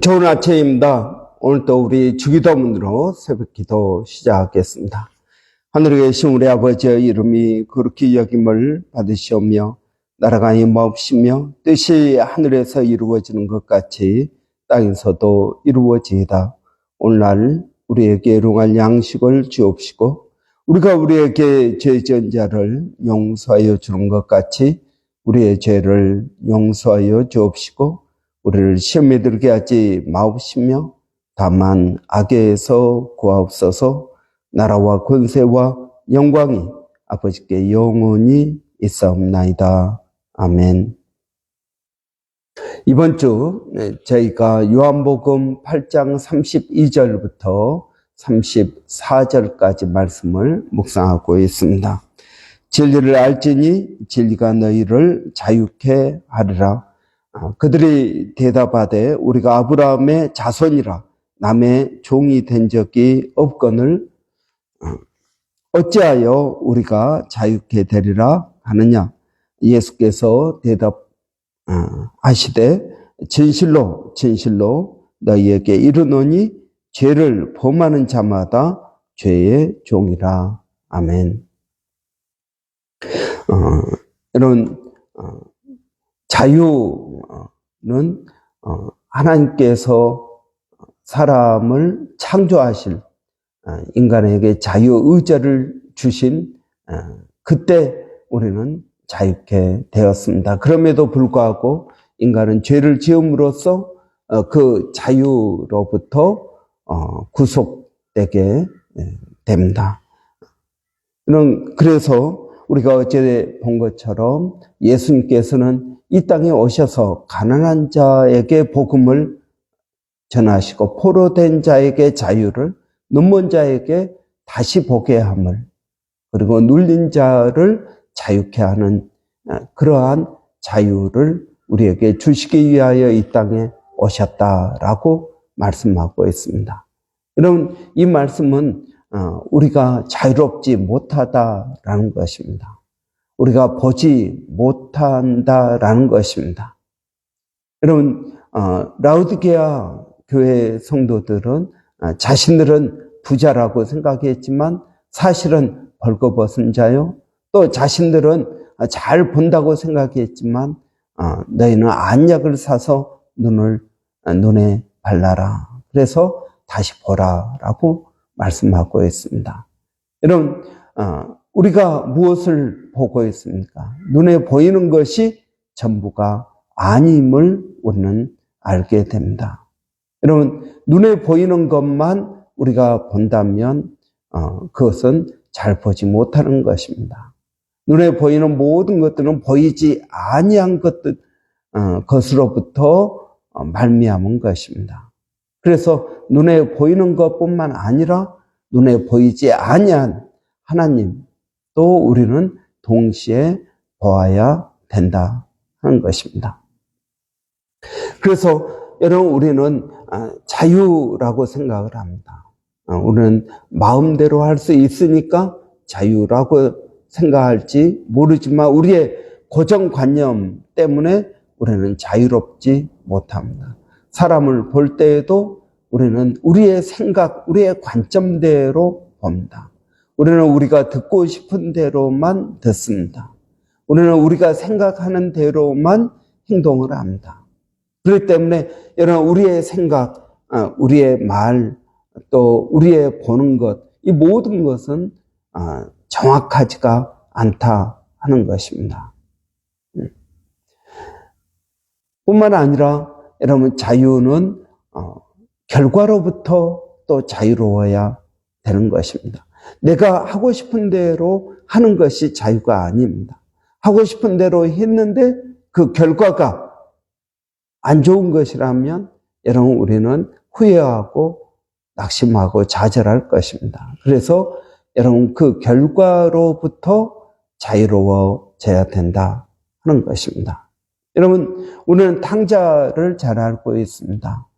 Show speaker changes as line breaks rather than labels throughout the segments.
좋은 아침입니다. 오늘 또 우리 주기도문으로 새벽 기도 시작하겠습니다. 하늘에 계신 우리 아버지의 이름이 거룩히 여김을 받으시오며 나라가 임하옵시며 뜻이 하늘에서 이루어지는 것 같이 땅에서도 이루어지이다. 오늘날 우리에게 일용할 양식을 주옵시고 우리가 우리에게 죄 지은 자를 용서하여 주는 것 같이 우리의 죄를 용서하여 주옵시고 우리를 시험에 들게 하지 마옵시며 다만 악에서 구하옵소서. 나라와 권세와 영광이 아버지께 영원히 있사옵나이다. 아멘. 이번 주 저희가 요한복음 8장 32절부터 34절까지 말씀을 묵상하고 있습니다. 진리를 알지니 진리가 너희를 자유케 하리라. 그들이 대답하되 우리가 아브라함의 자손이라 남의 종이 된 적이 없거늘 어찌하여 우리가 자유케 되리라 하느냐. 예수께서 대답하시되 진실로 진실로 너희에게 이르노니 죄를 범하는 자마다 죄의 종이라. 아멘. 이런 자유는 하나님께서 사람을 창조하실 인간에게 자유의지를 주신 그때 우리는 자유케 되었습니다. 그럼에도 불구하고 인간은 죄를 지음으로써 그 자유로부터 구속되게 됩니다. 그래서 우리가 어제 본 것처럼 예수님께서는 이 땅에 오셔서 가난한 자에게 복음을 전하시고 포로된 자에게 자유를, 눈먼 자에게 다시 보게 함을, 그리고 눌린 자를 자유케 하는 그러한 자유를 우리에게 주시기 위하여 이 땅에 오셨다라고 말씀하고 있습니다. 여러분, 이 말씀은 우리가 자유롭지 못하다라는 것입니다. 우리가 보지 못한다라는 것입니다. 여러분, 라우디게아 교회 성도들은 자신들은 부자라고 생각했지만 사실은 벌거벗은 자요. 또 자신들은 잘 본다고 생각했지만 너희는 안약을 사서 눈에 발라라. 그래서 다시 보라라고 말씀하고 있습니다. 여러분, 우리가 무엇을 보고 있습니까? 눈에 보이는 것이 전부가 아님을 우리는 알게 됩니다. 여러분, 눈에 보이는 것만 우리가 본다면 그것은 잘 보지 못하는 것입니다. 눈에 보이는 모든 것들은 보이지 아니한 것으로부터 말미암은 것입니다. 그래서 눈에 보이는 것뿐만 아니라 눈에 보이지 아니한 하나님 또 우리는 동시에 보아야 된다 하는 것입니다. 그래서 여러분, 우리는 자유라고 생각을 합니다. 우리는 마음대로 할 수 있으니까 자유라고 생각할지 모르지만 우리의 고정관념 때문에 우리는 자유롭지 못합니다. 사람을 볼 때에도 우리는 우리의 생각, 우리의 관점대로 봅니다. 우리는 우리가 듣고 싶은 대로만 듣습니다. 우리는 우리가 생각하는 대로만 행동을 합니다. 그렇기 때문에 여러분, 우리의 생각, 우리의 말, 또 우리의 보는 것, 이 모든 것은 정확하지가 않다 하는 것입니다. 뿐만 아니라 여러분, 자유는 결과로부터 또 자유로워야 되는 것입니다. 내가 하고 싶은 대로 하는 것이 자유가 아닙니다. 하고 싶은 대로 했는데 그 결과가 안 좋은 것이라면 여러분, 우리는 후회하고 낙심하고 좌절할 것입니다. 그래서 여러분, 그 결과로부터 자유로워져야 된다 하는 것입니다. 여러분, 우리는 탕자를 잘 알고 있습니다.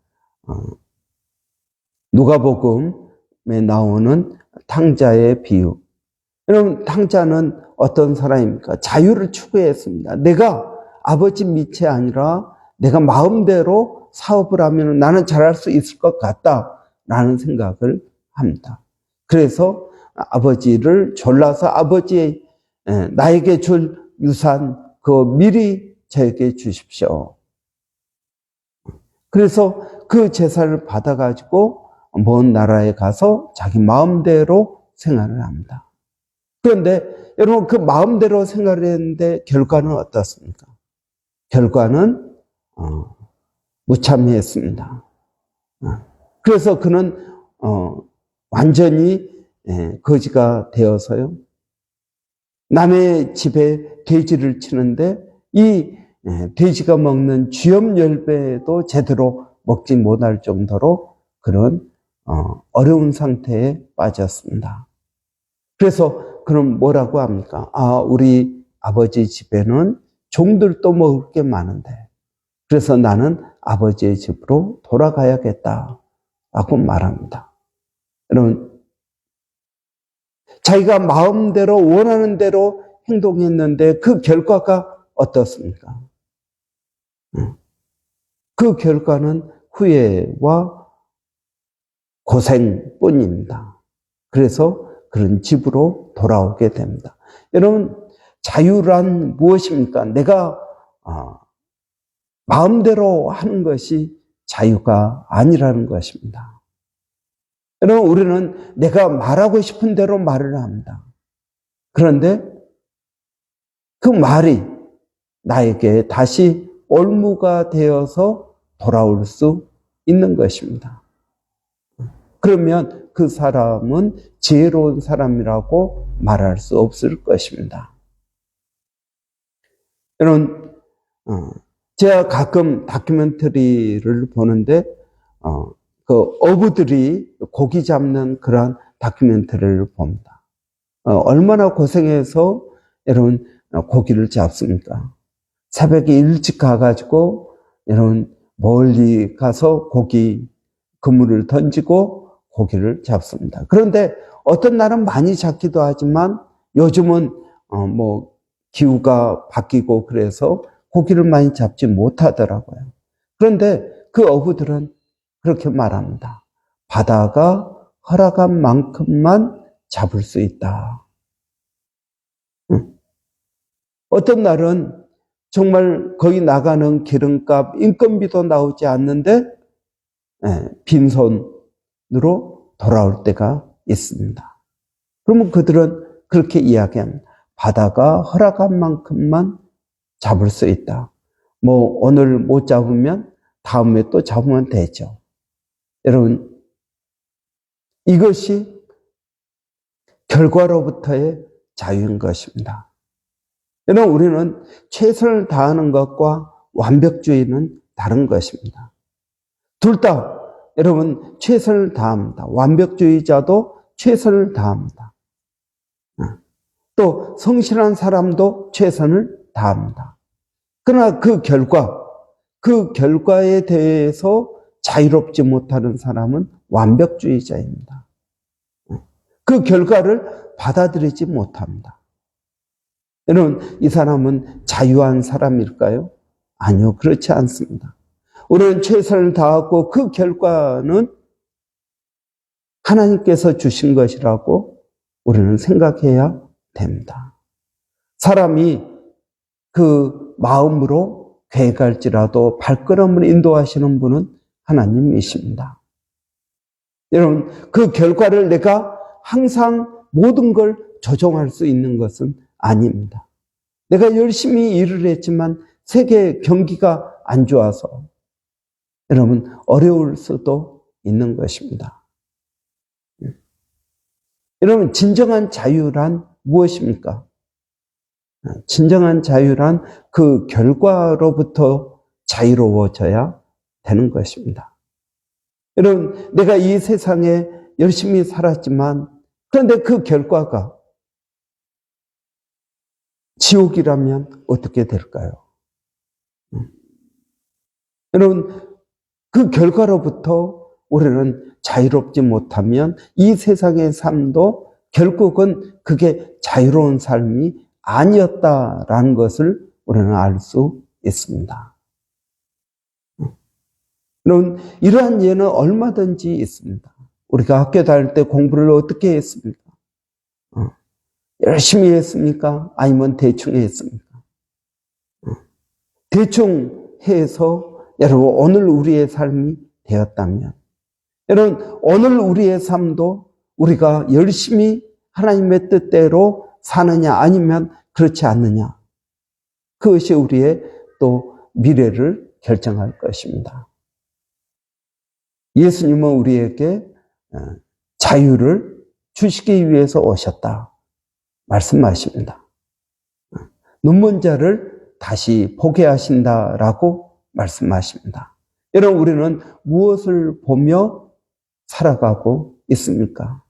누가복음에 나오는 탕자의 비유. 여러분, 탕자는 어떤 사람입니까? 자유를 추구했습니다. 내가 아버지 밑이 아니라 내가 마음대로 사업을 하면 나는 잘할 수 있을 것 같다라는 생각을 합니다. 그래서 아버지를 졸라서 아버지의 나에게 줄 유산 그거 미리 저에게 주십시오. 그래서 그 제사를 받아가지고 먼 나라에 가서 자기 마음대로 생활을 합니다. 그런데 여러분 그 마음대로 생활을 했는데 결과는 어떻습니까? 결과는 무참했습니다. 그래서 그는 완전히 거지가 되어서요. 남의 집에 돼지를 치는데 이 돼지가 먹는 쥐염열배도 제대로 먹지 못할 정도로 그런 어려운 상태에 빠졌습니다. 그래서 그럼 뭐라고 합니까? 우리 아버지 집에는 종들도 먹을 게 많은데 그래서 나는 아버지의 집으로 돌아가야겠다라고 말합니다. 여러분, 자기가 마음대로 원하는 대로 행동했는데 그 결과가 어떻습니까? 그 결과는 후회와 고생뿐입니다. 그래서 그런 집으로 돌아오게 됩니다. 여러분, 자유란 무엇입니까? 내가 마음대로 하는 것이 자유가 아니라는 것입니다. 여러분, 우리는 내가 말하고 싶은 대로 말을 합니다. 그런데 그 말이 나에게 다시 올무가 되어서 돌아올 수 있는 것입니다. 그러면 그 사람은 지혜로운 사람이라고 말할 수 없을 것입니다. 여러분, 제가 가끔 다큐멘터리를 보는데 그 어부들이 고기 잡는 그런 다큐멘터리를 봅니다. 얼마나 고생해서 여러분 고기를 잡습니까? 새벽에 일찍 가가지고 여러분 멀리 가서 고기 그물을 던지고 고기를 잡습니다. 그런데 어떤 날은 많이 잡기도 하지만 요즘은 뭐 기후가 바뀌고 그래서 고기를 많이 잡지 못하더라고요. 그런데 그 어부들은 그렇게 말합니다. 바다가 허락한 만큼만 잡을 수 있다. 어떤 날은 정말 거기 나가는 기름값, 인건비도 나오지 않는데 빈손으로 돌아올 때가 있습니다. 그러면 그들은 그렇게 이야기합니다. 바다가 허락한 만큼만 잡을 수 있다. 뭐 오늘 못 잡으면 다음에 또 잡으면 되죠. 여러분, 이것이 결과로부터의 자유인 것입니다. 여러분, 우리는 최선을 다하는 것과 완벽주의는 다른 것입니다. 둘 다 여러분 최선을 다합니다. 완벽주의자도 최선을 다합니다. 또 성실한 사람도 최선을 다합니다. 그러나 그 결과에 대해서 자유롭지 못하는 사람은 완벽주의자입니다. 그 결과를 받아들이지 못합니다. 여러분, 이 사람은 자유한 사람일까요? 아니요, 그렇지 않습니다. 우리는 최선을 다하고 그 결과는 하나님께서 주신 것이라고 우리는 생각해야 됩니다. 사람이 그 마음으로 계획할지라도 발걸음을 인도하시는 분은 하나님이십니다. 여러분, 그 결과를 내가 항상 모든 걸 조정할 수 있는 것은 아닙니다. 내가 열심히 일을 했지만 세계 경기가 안 좋아서 여러분 어려울 수도 있는 것입니다. 여러분, 진정한 자유란 무엇입니까? 진정한 자유란 그 결과로부터 자유로워져야 되는 것입니다. 여러분, 내가 이 세상에 열심히 살았지만 그런데 그 결과가 지옥이라면 어떻게 될까요? 여러분, 그 결과로부터 우리는 자유롭지 못하면 이 세상의 삶도 결국은 그게 자유로운 삶이 아니었다라는 것을 우리는 알 수 있습니다. 이러한 예는 얼마든지 있습니다. 우리가 학교 다닐 때 공부를 어떻게 했습니까? 열심히 했습니까? 아니면 대충 했습니까? 대충 해서 여러분 오늘 우리의 삶이 되었다면, 여러분 오늘 우리의 삶도 우리가 열심히 하나님의 뜻대로 사느냐 아니면 그렇지 않느냐, 그것이 우리의 또 미래를 결정할 것입니다. 예수님은 우리에게 자유를 주시기 위해서 오셨다 말씀하십니다. 눈먼 자를 다시 보게 하신다라고 말씀하십니다. 여러분, 우리는 무엇을 보며 살아가고 있습니까?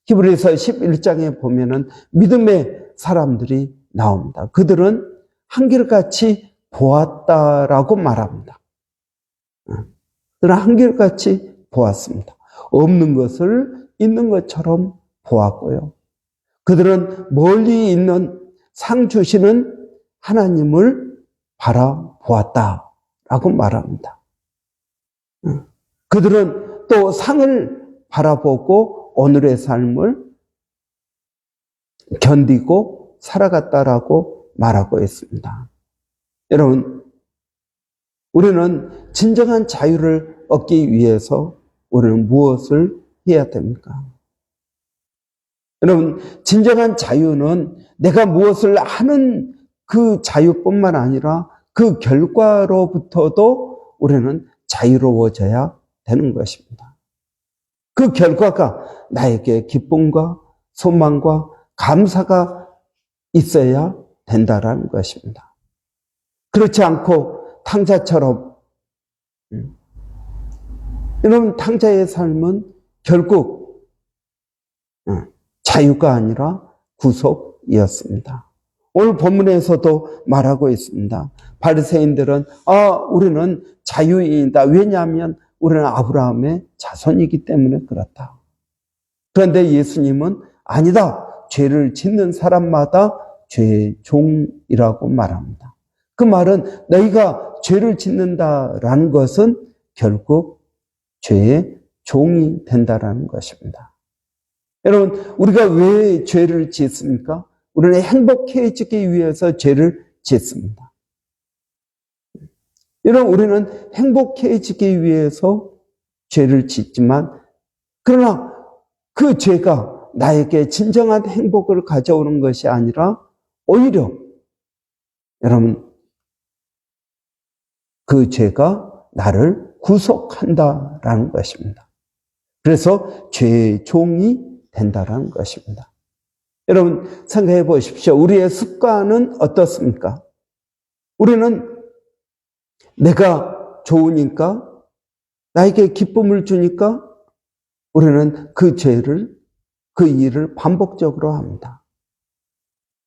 히브리서 11장에 보면은 믿음의 사람들이 나옵니다. 그들은 한결같이 보았다라고 말합니다. 그들은 한결같이 보았습니다. 없는 것을 있는 것처럼 보았고요. 그들은 멀리 있는 상 주시는 하나님을 바라보았다라고 말합니다. 그들은 또 상을 바라보고 오늘의 삶을 견디고 살아갔다라고 말하고 있습니다. 여러분, 우리는 진정한 자유를 얻기 위해서 우리는 무엇을 해야 됩니까? 여러분, 진정한 자유는 내가 무엇을 하는 그 자유뿐만 아니라 그 결과로부터도 우리는 자유로워져야 되는 것입니다. 그 결과가 나에게 기쁨과 소망과 감사가 있어야 된다라는 것입니다. 그렇지 않고 탕자처럼, 여러분, 탕자의 삶은 결국 자유가 아니라 구속이었습니다. 오늘 본문에서도 말하고 있습니다. 바리새인들은 우리는 자유인이다. 왜냐하면 우리는 아브라함의 자손이기 때문에 그렇다. 그런데 예수님은 아니다. 죄를 짓는 사람마다 죄의 종이라고 말합니다. 그 말은 너희가 죄를 짓는다라는 것은 결국 죄의 종이 된다라는 것입니다. 여러분, 우리가 왜 죄를 짓습니까? 우리는 행복해지기 위해서 죄를 짓습니다. 여러분, 우리는 행복해지기 위해서 죄를 짓지만, 그러나 그 죄가 나에게 진정한 행복을 가져오는 것이 아니라 오히려 여러분, 그 죄가 나를 구속한다라는 것입니다. 그래서 죄의 종이 된다라는 것입니다. 여러분, 생각해 보십시오. 우리의 습관은 어떻습니까? 우리는 내가 좋으니까, 나에게 기쁨을 주니까 우리는 그 죄를, 그 일을 반복적으로 합니다.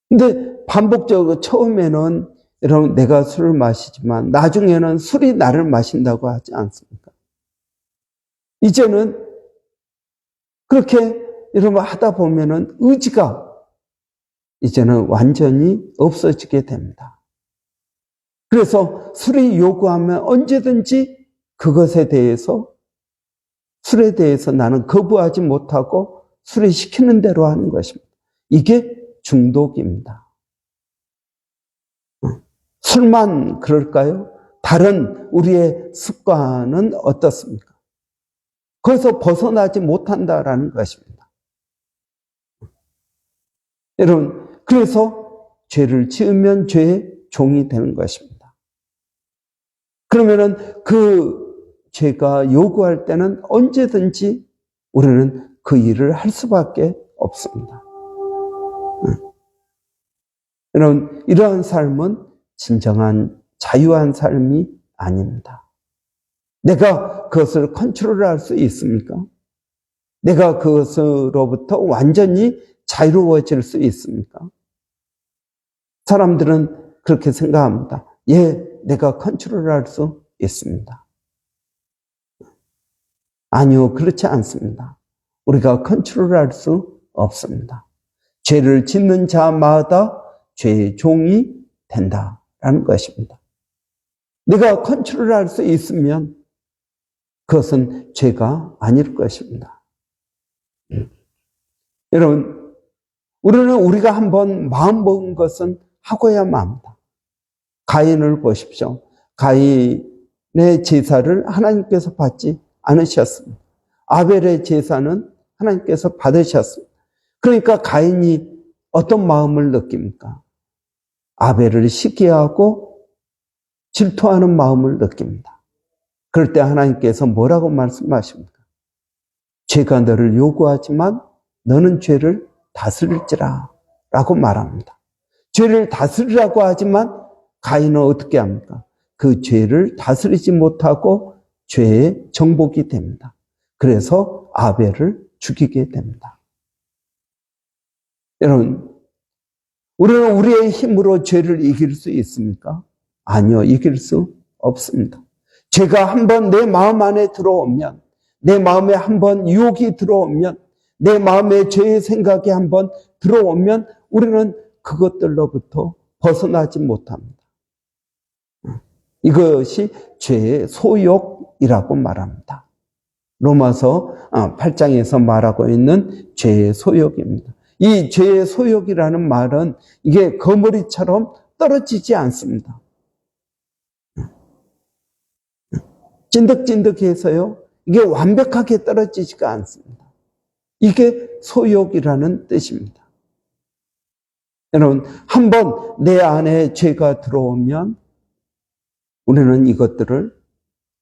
근데 반복적으로 처음에는 여러분 내가 술을 마시지만 나중에는 술이 나를 마신다고 하지 않습니까? 이제는 그렇게 여러분 하다 보면은 의지가 이제는 완전히 없어지게 됩니다. 그래서 술이 요구하면 언제든지 그것에 대해서, 술에 대해서 나는 거부하지 못하고 술이 시키는 대로 하는 것입니다. 이게 중독입니다. 술만 그럴까요? 다른 우리의 습관은 어떻습니까? 거기서 벗어나지 못한다라는 것입니다. 여러분, 그래서 죄를 지으면 죄의 종이 되는 것입니다. 그러면은 그 죄가 요구할 때는 언제든지 우리는 그 일을 할 수밖에 없습니다. 여러분, 이러한 삶은 진정한 자유한 삶이 아닙니다. 내가 그것을 컨트롤할 수 있습니까? 내가 그것으로부터 완전히 자유로워질 수 있습니까? 사람들은 그렇게 생각합니다. 내가 컨트롤할 수 있습니다. 아니요, 그렇지 않습니다. 우리가 컨트롤할 수 없습니다. 죄를 짓는 자마다 죄의 종이 된다라는 것입니다. 내가 컨트롤할 수 있으면 그것은 죄가 아닐 것입니다. 여러분, 우리가 한번 마음먹은 것은 하고야만 합니다. 가인을 보십시오. 가인의 제사를 하나님께서 받지 않으셨습니다. 아벨의 제사는 하나님께서 받으셨습니다. 그러니까 가인이 어떤 마음을 느낍니까? 아벨을 시기하고 질투하는 마음을 느낍니다. 그럴 때 하나님께서 뭐라고 말씀하십니까? 죄가 너를 요구하지만 너는 죄를 다스릴지라 라고 말합니다. 죄를 다스리라고 하지만 가인은 어떻게 합니까? 그 죄를 다스리지 못하고 죄의 정복이 됩니다. 그래서 아벨을 죽이게 됩니다. 여러분, 우리는 우리의 힘으로 죄를 이길 수 있습니까? 아니요, 이길 수 없습니다. 죄가 한번 내 마음 안에 들어오면, 내 마음에 한번 유혹이 들어오면, 내 마음에 죄의 생각이 한번 들어오면 우리는 그것들로부터 벗어나지 못합니다. 이것이 죄의 소욕이라고 말합니다. 로마서 8장에서 말하고 있는 죄의 소욕입니다. 이 죄의 소욕이라는 말은 이게 거머리처럼 떨어지지 않습니다. 찐득찐득해서요, 이게 완벽하게 떨어지지가 않습니다. 이게 소욕이라는 뜻입니다. 여러분, 한번 내 안에 죄가 들어오면 우리는 이것들을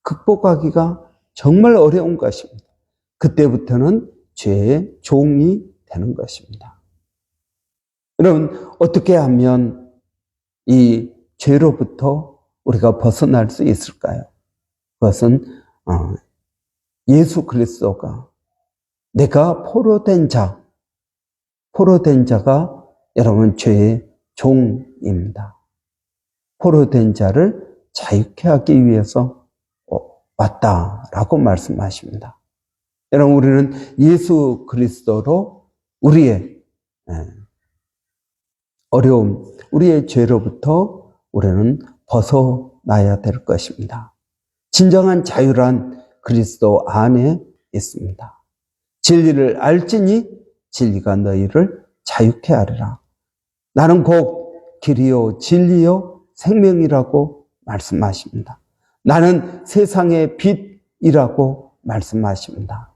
극복하기가 정말 어려운 것입니다. 그때부터는 죄의 종이 되는 것입니다. 여러분, 어떻게 하면 이 죄로부터 우리가 벗어날 수 있을까요? 그것은 예수 그리스도가 내가 포로된 자가 여러분 죄의 종입니다. 포로된 자를 자유케 하기 위해서 왔다라고 말씀하십니다. 여러분, 우리는 예수 그리스도로 우리의 어려움, 우리의 죄로부터 우리는 벗어나야 될 것입니다. 진정한 자유란 그리스도 안에 있습니다. 진리를 알지니 진리가 너희를 자유케 하리라. 나는 곧 길이요 진리요 생명이라고 말씀하십니다. 나는 세상의 빛이라고 말씀하십니다.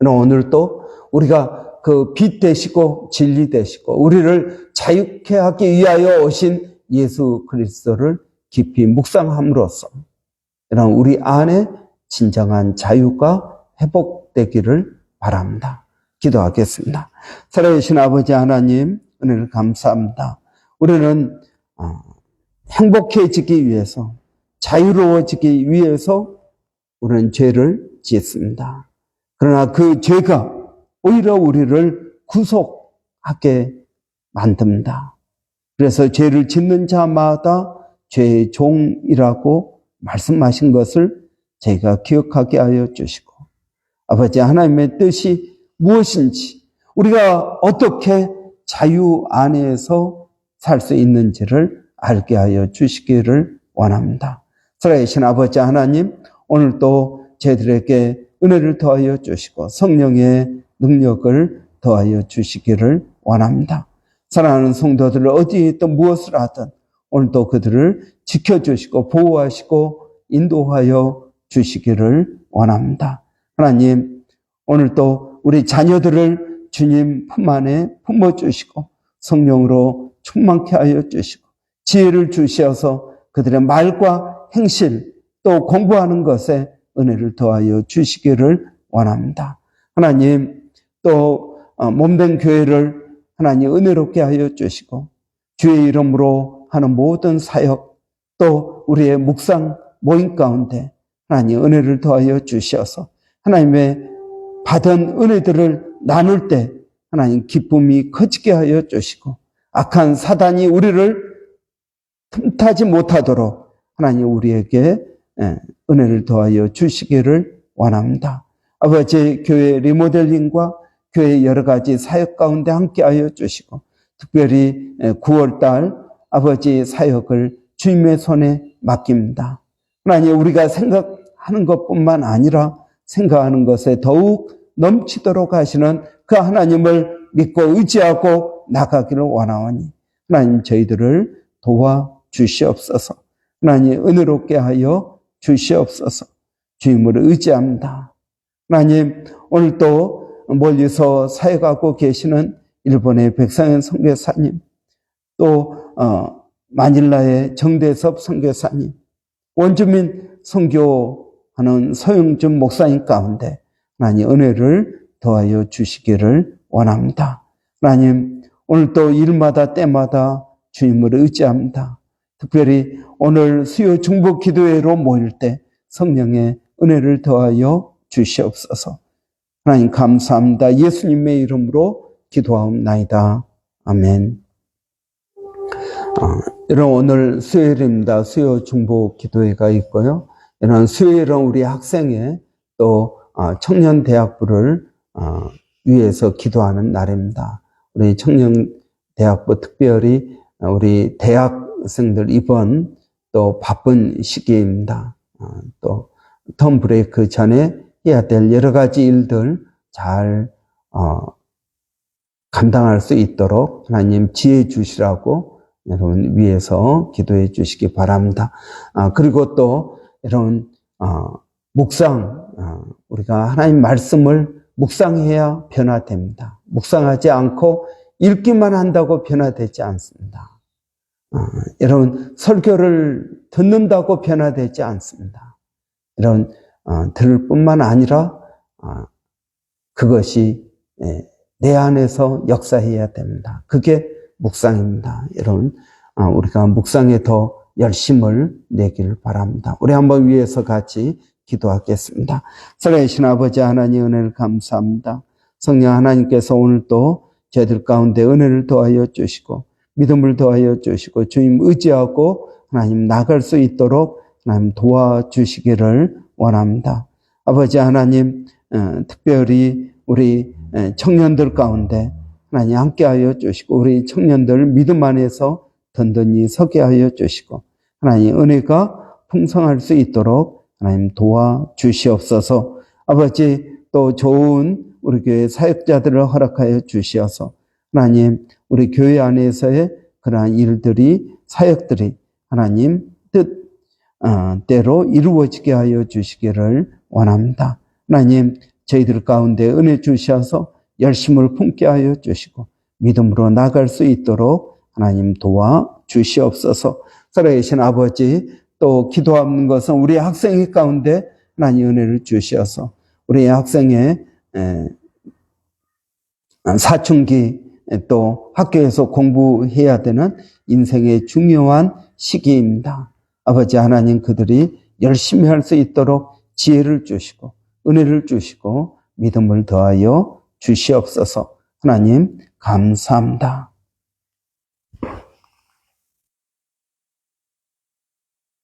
오늘도 우리가 그 빛 되시고 진리 되시고 우리를 자유케 하기 위하여 오신 예수 그리스도를 깊이 묵상함으로써 우리 안에 진정한 자유가 회복되기를 바랍니다. 기도하겠습니다. 살아계신 아버지 하나님, 은혜를 감사합니다. 우리는 행복해지기 위해서, 자유로워지기 위해서 우리는 죄를 짓습니다. 그러나 그 죄가 오히려 우리를 구속하게 만듭니다. 그래서 죄를 짓는 자마다 죄의 종이라고 말씀하신 것을 저희가 기억하게 하여 주시고, 아버지 하나님의 뜻이 무엇인지, 우리가 어떻게 자유 안에서 살 수 있는지를 알게 하여 주시기를 원합니다. 살아계신 아버지 하나님, 오늘도 저희들에게 은혜를 더하여 주시고 성령의 능력을 더하여 주시기를 원합니다. 사랑하는 성도들을 어디에 있든 무엇을 하든 오늘도 그들을 지켜주시고 보호하시고 인도하여 주시기를 원합니다. 하나님, 오늘도 우리 자녀들을 주님 품 안에 품어주시고 성령으로 충만케 하여 주시고 지혜를 주시어서 그들의 말과 행실 또 공부하는 것에 은혜를 더하여 주시기를 원합니다. 하나님, 또 몸된 교회를 하나님 은혜롭게 하여 주시고 주의 이름으로 하는 모든 사역 또 우리의 묵상 모임 가운데 하나님 은혜를 더하여 주시어서 하나님의 받은 은혜들을 나눌 때 하나님 기쁨이 커지게 하여 주시고 악한 사단이 우리를 틈타지 못하도록 하나님 우리에게 은혜를 더하여 주시기를 원합니다. 아버지 교회 리모델링과 교회 여러 가지 사역 가운데 함께하여 주시고 특별히 9월달 아버지 사역을 주님의 손에 맡깁니다. 하나님 우리가 생각하는 것뿐만 아니라 생각하는 것에 더욱 넘치도록 하시는 그 하나님을 믿고 의지하고 나가기를 원하오니 하나님 저희들을 도와주시옵소서. 하나님 은혜롭게 하여 주시옵소서. 주님을 의지합니다. 하나님 오늘 또 멀리서 사역하고 계시는 일본의 백상현 선교사님, 또 마닐라의 정대섭 선교사님, 원주민 선교하는 서영준 목사님 가운데 하나님 은혜를 더하여 주시기를 원합니다. 하나님 오늘 또 일마다 때마다 주님을 의지합니다. 특별히 오늘 수요 중보 기도회로 모일 때 성령의 은혜를 더하여 주시옵소서. 하나님 감사합니다. 예수님의 이름으로 기도하옵나이다. 아멘. 여러분 오늘 수요일입니다. 수요 중보 기도회가 있고요. 이런 수요일은 우리 학생회 또 청년대학부를 위해서 기도하는 날입니다. 우리 청년대학부 특별히 우리 대학생들 이번 또 바쁜 시기입니다. 또 텀 브레이크 전에 해야 될 여러 가지 일들 잘 감당할 수 있도록 하나님 지혜 주시라고 여러분 위해서 기도해 주시기 바랍니다. 그리고 또 여러분 묵상, 우리가 하나님 말씀을 묵상해야 변화됩니다. 묵상하지 않고 읽기만 한다고 변화되지 않습니다. 여러분 설교를 듣는다고 변화되지 않습니다. 여러분 들을 뿐만 아니라 그것이 내 안에서 역사해야 됩니다. 그게 묵상입니다. 여러분 우리가 묵상에 더 열심을 내기를 바랍니다. 우리 한번 위해서 같이 기도하겠습니다. 살아계신 아버지 하나님 은혜를 감사합니다. 성령 하나님께서 오늘 또 저희들 가운데 은혜를 더하여 주시고 믿음을 더하여 주시고 주님 의지하고 하나님 나갈 수 있도록 하나님 도와주시기를 원합니다. 아버지 하나님 특별히 우리 청년들 가운데 하나님 함께하여 주시고 우리 청년들 믿음 안에서 든든히 서게 하여 주시고 하나님 은혜가 풍성할 수 있도록 하나님 도와주시옵소서. 아버지 또 좋은 우리 교회 사역자들을 허락하여 주시어서 하나님 우리 교회 안에서의 그러한 일들이 사역들이 하나님 뜻대로 이루어지게 하여 주시기를 원합니다. 하나님 저희들 가운데 은혜 주셔서 열심을 품게 하여 주시고 믿음으로 나갈 수 있도록 하나님 도와주시옵소서. 살아계신 아버지 또 기도하는 것은 우리 학생회 가운데 하나님 은혜를 주셔서 우리 학생회 사춘기 또 학교에서 공부해야 되는 인생의 중요한 시기입니다. 아버지 하나님 그들이 열심히 할 수 있도록 지혜를 주시고 은혜를 주시고 믿음을 더하여 주시옵소서. 하나님 감사합니다.